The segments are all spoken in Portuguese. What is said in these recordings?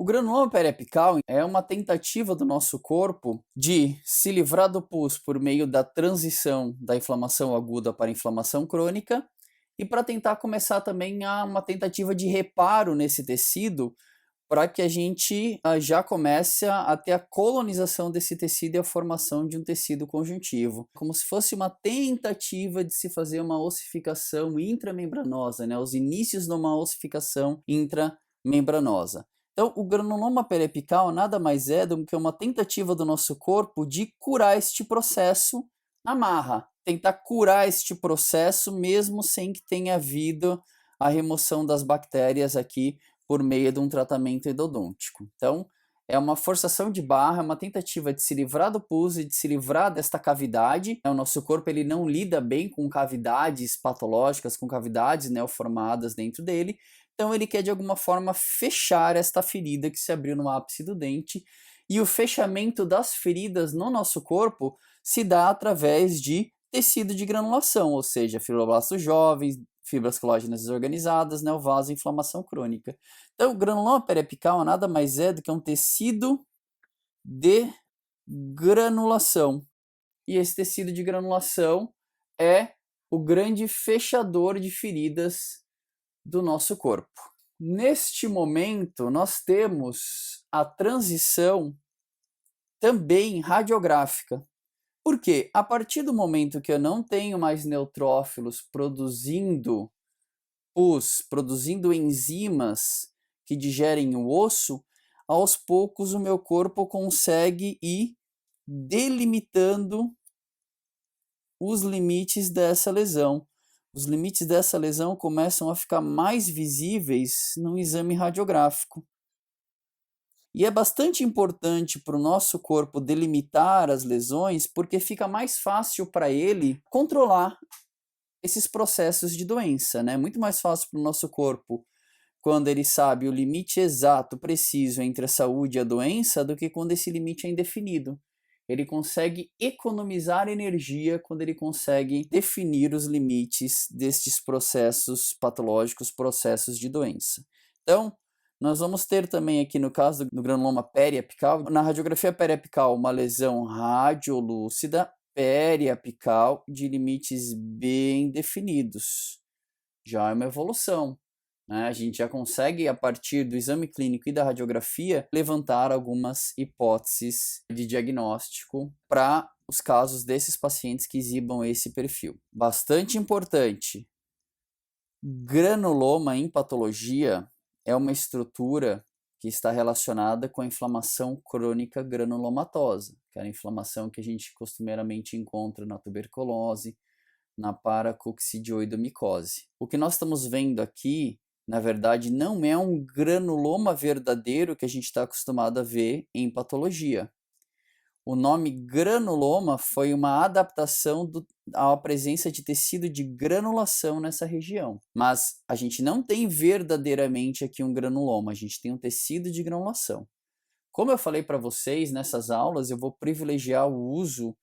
O granuloma periapical é uma tentativa do nosso corpo de se livrar do pus por meio da transição da inflamação aguda para a inflamação crônica e para tentar começar também uma tentativa de reparo nesse tecido para que a gente já comece a ter a colonização desse tecido e a formação de um tecido conjuntivo, como se fosse uma tentativa de se fazer uma ossificação intramembranosa, né, os inícios de uma ossificação intramembranosa. Então, o granuloma periapical nada mais é do que uma tentativa do nosso corpo de curar este processo na marra, tentar curar este processo mesmo sem que tenha havido a remoção das bactérias aqui por meio de um tratamento endodôntico. Então, é uma forçação de barra, é uma tentativa de se livrar do pus e de se livrar desta cavidade. O nosso corpo ele não lida bem com cavidades patológicas, com cavidades neoformadas dentro dele, então ele quer de alguma forma fechar esta ferida que se abriu no ápice do dente, e o fechamento das feridas no nosso corpo se dá através de tecido de granulação, ou seja, fibroblastos jovens, fibras cológenas desorganizadas, neovaso e inflamação crônica. Então, o granuloma periapical nada mais é do que um tecido de granulação. E esse tecido de granulação é o grande fechador de feridas do nosso corpo. Neste momento, nós temos a transição também radiográfica. Por quê? A partir do momento que eu não tenho mais neutrófilos produzindo pus, produzindo enzimas que digerem o osso, aos poucos o meu corpo consegue ir delimitando os limites dessa lesão. Os limites dessa lesão começam a ficar mais visíveis no exame radiográfico. E é bastante importante para o nosso corpo delimitar as lesões, porque fica mais fácil para ele controlar esses processos de doença, né? Muito mais fácil para o nosso corpo quando ele sabe o limite exato, preciso entre a saúde e a doença, do que quando esse limite é indefinido. Ele consegue economizar energia quando ele consegue definir os limites destes processos patológicos, processos de doença. Então, nós vamos ter também aqui no caso do granuloma periapical, na radiografia periapical, uma lesão radiolúcida periapical de limites bem definidos. Já é uma evolução, né? A gente já consegue, a partir do exame clínico e da radiografia, levantar algumas hipóteses de diagnóstico para os casos desses pacientes que exibam esse perfil. Bastante importante, granuloma em patologia é uma estrutura que está relacionada com a inflamação crônica granulomatosa, que é a inflamação que a gente costumeiramente encontra na tuberculose, na paracoccidioidomicose. O que nós estamos vendo aqui, na verdade, não é um granuloma verdadeiro que a gente está acostumado a ver em patologia. O nome granuloma foi uma adaptação à presença de tecido de granulação nessa região. Mas a gente não tem verdadeiramente aqui um granuloma, a gente tem um tecido de granulação. Como eu falei para vocês nessas aulas, eu vou privilegiar o uso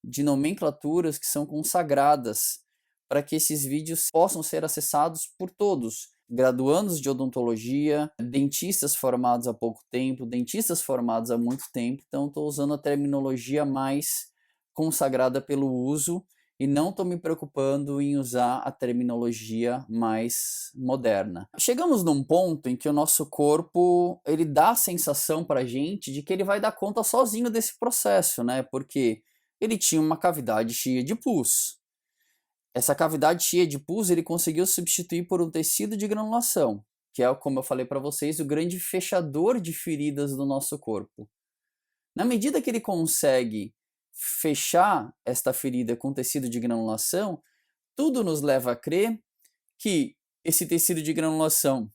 de nomenclaturas que são consagradas para que esses vídeos possam ser acessados por todos, graduandos de odontologia, dentistas formados há pouco tempo, dentistas formados há muito tempo. Então estou usando a terminologia mais consagrada pelo uso e não estou me preocupando em usar a terminologia mais moderna. Chegamos num ponto em que o nosso corpo ele dá a sensação para a gente de que ele vai dar conta sozinho desse processo, né? Porque ele tinha uma cavidade cheia de pus. Essa cavidade cheia de pus ele conseguiu substituir por um tecido de granulação, que é, como eu falei para vocês, o grande fechador de feridas do nosso corpo. Na medida que ele consegue fechar esta ferida com tecido de granulação, tudo nos leva a crer que esse tecido de granulação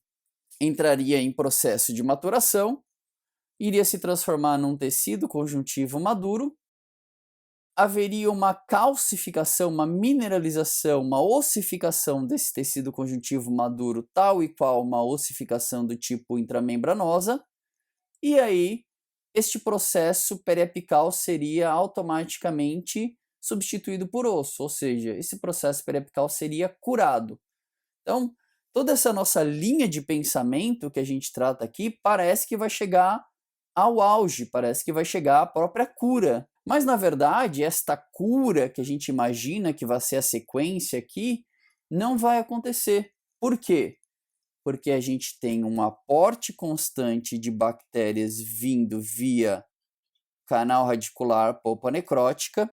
entraria em processo de maturação, iria se transformar num tecido conjuntivo maduro, haveria uma calcificação, uma mineralização, uma ossificação desse tecido conjuntivo maduro, tal e qual uma ossificação do tipo intramembranosa, e aí este processo periapical seria automaticamente substituído por osso, ou seja, esse processo periapical seria curado. Então, toda essa nossa linha de pensamento que a gente trata aqui parece que vai chegar ao auge, parece que vai chegar à própria cura. Mas, na verdade, esta cura que a gente imagina que vai ser a sequência aqui, não vai acontecer. Por quê? Porque a gente tem um aporte constante de bactérias vindo via canal radicular, polpa necrótica,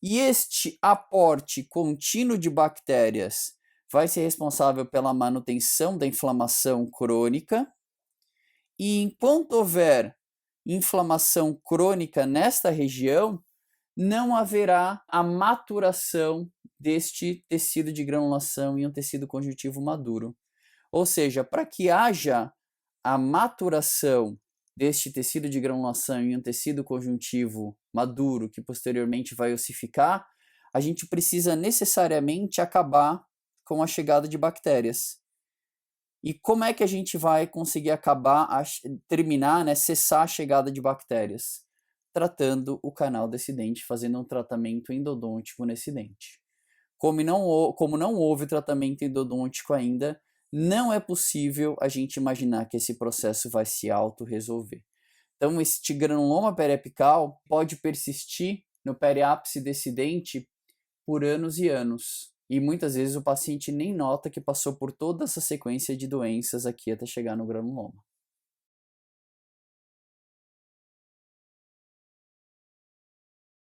e este aporte contínuo de bactérias vai ser responsável pela manutenção da inflamação crônica, e enquanto houver inflamação crônica nesta região, não haverá a maturação deste tecido de granulação em um tecido conjuntivo maduro. Ou seja, para que haja a maturação deste tecido de granulação em um tecido conjuntivo maduro, que posteriormente vai ossificar, a gente precisa necessariamente acabar com a chegada de bactérias. E como é que a gente vai conseguir terminar, né, cessar a chegada de bactérias? Tratando o canal desse dente, fazendo um tratamento endodôntico nesse dente. Como não houve tratamento endodôntico ainda, não é possível a gente imaginar que esse processo vai se autorresolver. Então, este granuloma periapical pode persistir no periápice desse dente por anos e anos. E muitas vezes o paciente nem nota que passou por toda essa sequência de doenças aqui até chegar no granuloma.